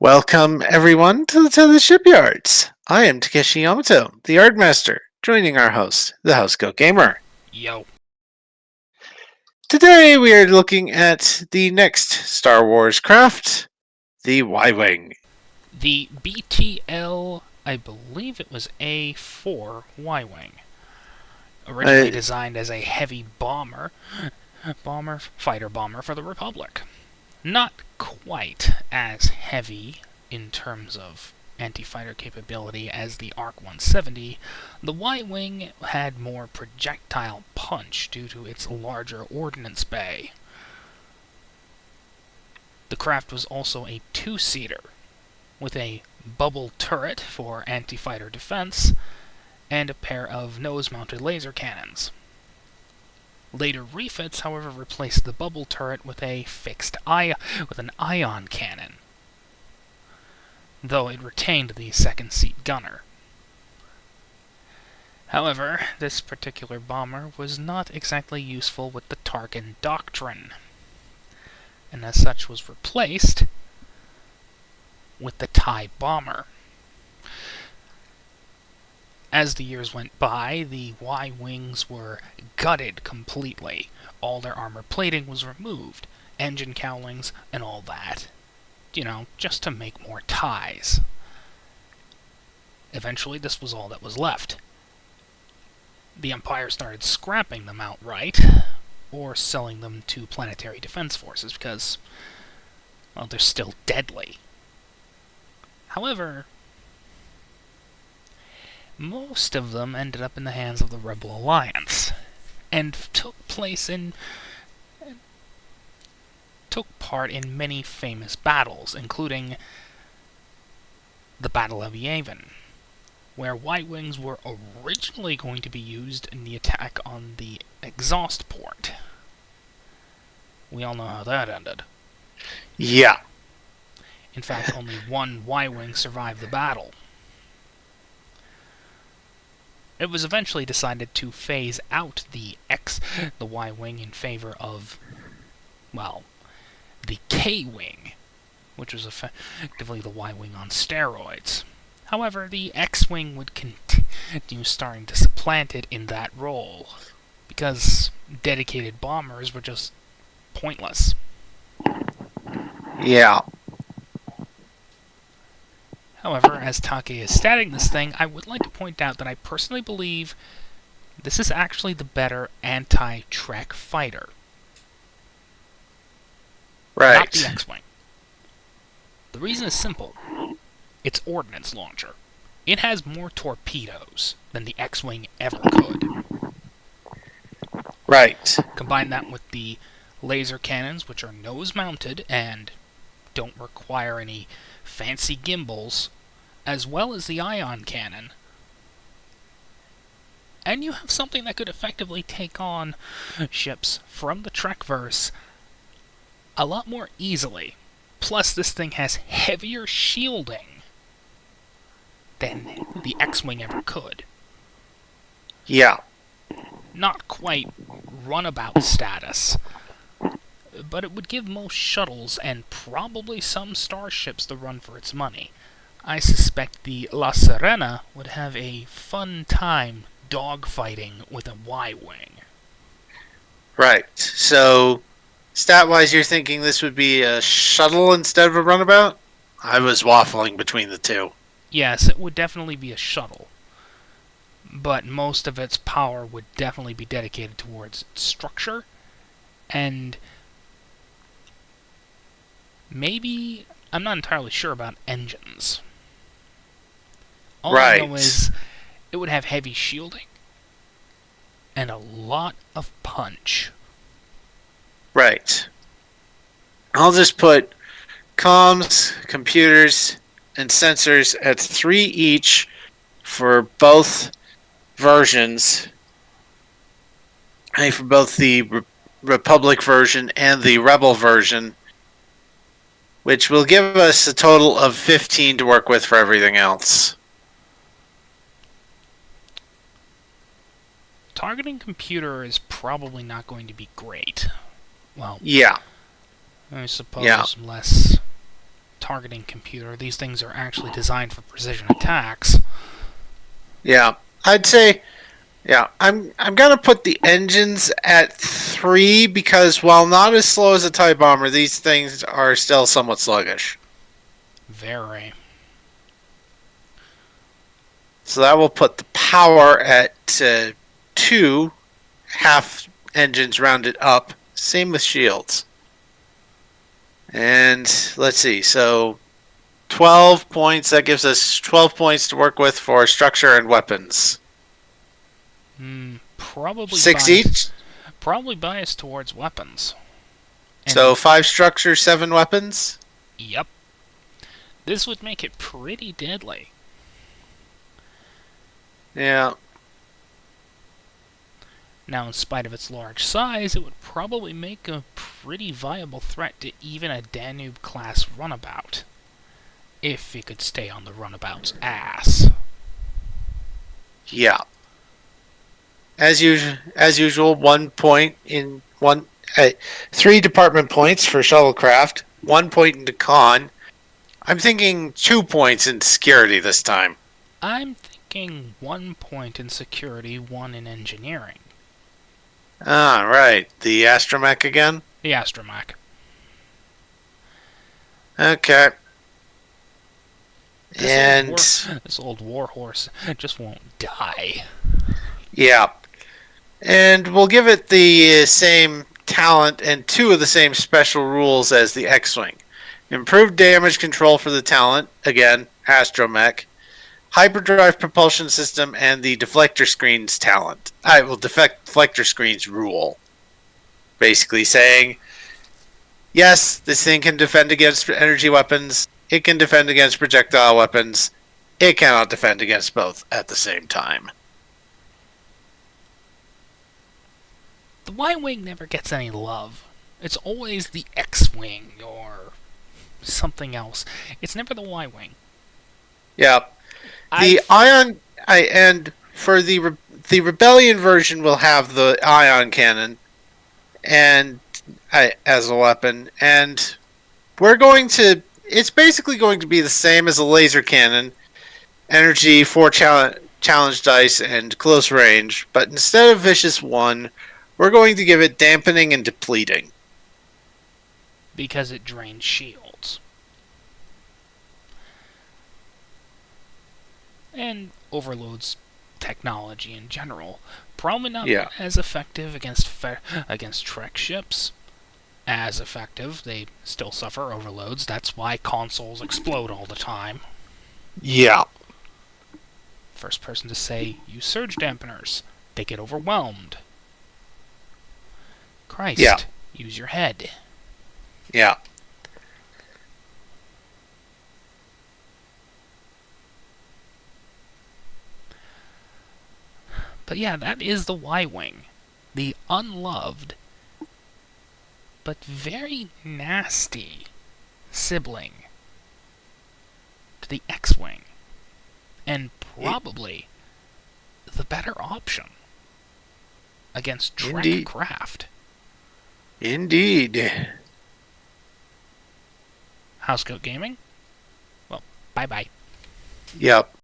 Welcome, everyone, to the Shipyards. I am Takeshi Yamato, the Art Master, joining our host, the Housecoat Gamer. Yo. Today, we are looking at the next Star Wars craft, the Y-Wing. The BTL, I believe it was A4 Y-Wing. Originally designed as a heavy fighter bomber for the Republic. Not quite as heavy in terms of anti-fighter capability as the ARC 170, the Y-Wing had more projectile punch due to its larger ordnance bay. The craft was also a two-seater, with a bubble turret for anti-fighter defense, and a pair of nose-mounted laser cannons. Later refits, however, replaced the bubble turret with an ion cannon, though it retained the second-seat gunner. However, this particular bomber was not exactly useful with the Tarkin Doctrine, and as such was replaced with the TIE Bomber. As the years went by, the Y-Wings were gutted completely. All their armor plating was removed, engine cowlings, and all that. Just to make more TIEs. Eventually, this was all that was left. The Empire started scrapping them outright, or selling them to planetary defense forces because, well, they're still deadly. However, most of them ended up in the hands of the Rebel Alliance, and took part in many famous battles, including the Battle of Yavin, where Y-Wings were originally going to be used in the attack on the exhaust port. We all know how that ended. Yeah. In fact, only one Y-Wing survived the battle. It was eventually decided to phase out the Y-Wing in favor of, well, the K-Wing, which was effectively the Y-Wing on steroids. However, the X-Wing would continue starting to supplant it in that role, because dedicated bombers were just pointless. Yeah. However, as Take is statting this thing, I would like to point out that I personally believe this is actually the better anti-Trek fighter. Right. Not the X-Wing. The reason is simple. Its ordnance launcher. It has more torpedoes than the X-Wing ever could. Right. Combine that with the laser cannons, which are nose-mounted and don't require any fancy gimbals, as well as the ion cannon, and you have something that could effectively take on ships from the Trekverse a lot more easily. Plus, this thing has heavier shielding than the X-Wing ever could. Yeah. Not quite runabout status, but it would give most shuttles and probably some starships the run for its money. I suspect the La Serena would have a fun time dogfighting with a Y-Wing. Right. So, stat-wise, you're thinking this would be a shuttle instead of a runabout? I was waffling between the two. Yes, it would definitely be a shuttle, but most of its power would definitely be dedicated towards its structure, and maybe, I'm not entirely sure about engines. All I know is it would have heavy shielding and a lot of punch. Right. I'll just put comms, computers, and sensors at 3 each for both versions. For both the Republic version and the Rebel version, which will give us a total of 15 to work with for everything else. Targeting computer is probably not going to be great. Well, yeah. I suppose less targeting computer. These things are actually designed for precision attacks. Yeah, I'd say. Yeah, I'm gonna put the engines at 3 because while not as slow as a TIE bomber, these things are still somewhat sluggish. Very. So that will put the power at 2, half engines rounded up. Same with shields. And let's see, so 12 points. That gives us 12 points to work with for structure and weapons. Probably 6 each. Probably biased towards weapons. So 5 structure, 7 weapons. Yep. This would make it pretty deadly. Yeah. Now, in spite of its large size, it would probably make a pretty viable threat to even a Danube-class runabout. If it could stay on the runabout's ass. Yeah. As usual, 1 point in 3 department points for shuttlecraft, 1 point into con. I'm thinking 2 points in security this time. I'm thinking 1 point in security, 1 in engineering. Ah, right. The astromech again? The astromech. Okay. And this old warhorse just won't die. Yeah. And we'll give it the same talent and 2 of the same special rules as the X-Wing. Improved damage control for the talent, again, astromech. Hyperdrive propulsion system and the deflector screens talent. Deflector screens rule. Basically saying, yes, this thing can defend against energy weapons. It can defend against projectile weapons. It cannot defend against both at the same time. The Y-Wing never gets any love. It's always the X-Wing or something else. It's never the Y-Wing. Yeah. And for the Rebellion version will have the ion cannon and as a weapon, and it's basically going to be the same as a laser cannon, energy, 4 challenge dice, and close range, but instead of Vicious 1, we're going to give it dampening and depleting. Because it drains shields. And overloads technology in general. Probably not as effective against Trek ships. As effective, they still suffer overloads. That's why consoles explode all the time. Yeah. First person to say, use surge dampeners. They get overwhelmed. Christ, use your head. Yeah. But yeah, that is the Y-Wing. The unloved, but very nasty sibling to the X-Wing. And probably the better option against Trek craft. Indeed. Housecoat Gaming? Well, bye-bye. Yep.